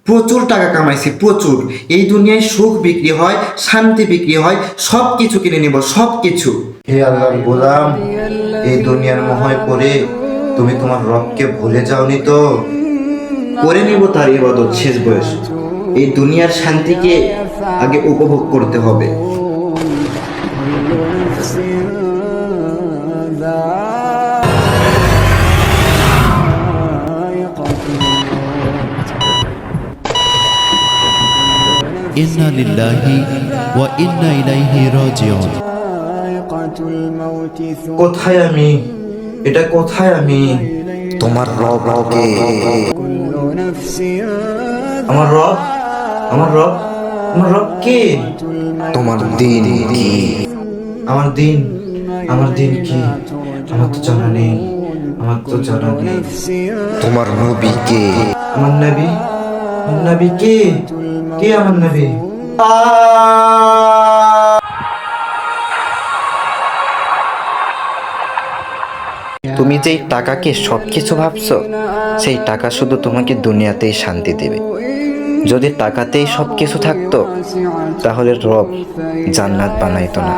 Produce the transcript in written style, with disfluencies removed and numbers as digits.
প্রচুর টাকা কামাইছি, প্রচুর। এই দুনিয়ায় সুখ বিক্রি হয়, শান্তি বিক্রি হয়, সব কিছু কিনে নিব, সব কিছু। হে আল্লাহর গোলাম, এই দুনিয়ার মোহে পড়ে তুমি তোমার রবকে ভুলে যাওনি তো? করে নিব তার ইবাদত শেষ বয়স। এই দুনিয়ার শান্তিকে আগে উপভোগ করতে হবে। ইন্না লিল্লাহি ওয়া ইন্না ইলাইহি রাজিউন। কোথায় আমি? এটা কোথায় আমি? তোমার রব কে? আমার রব, আমার রব, আমার রব কে? তোমার দিন কি? আমার দিন, আমার দিন কি? আমার তো জানা নেই, আমার তো জানা নেই। তোমার নবী কে? আমার নবী, আমার নবী কে? কে আমার নবী? তুমি যেই টাকাকে সবকিছু ভাবছো, সেই টাকা শুধু তোমাকে দুনিয়াতেই শান্তি দেবে। যদি টাকাতেই সবকিছু থাকতো, তাহলে রব জান্নাত বানাইতো না।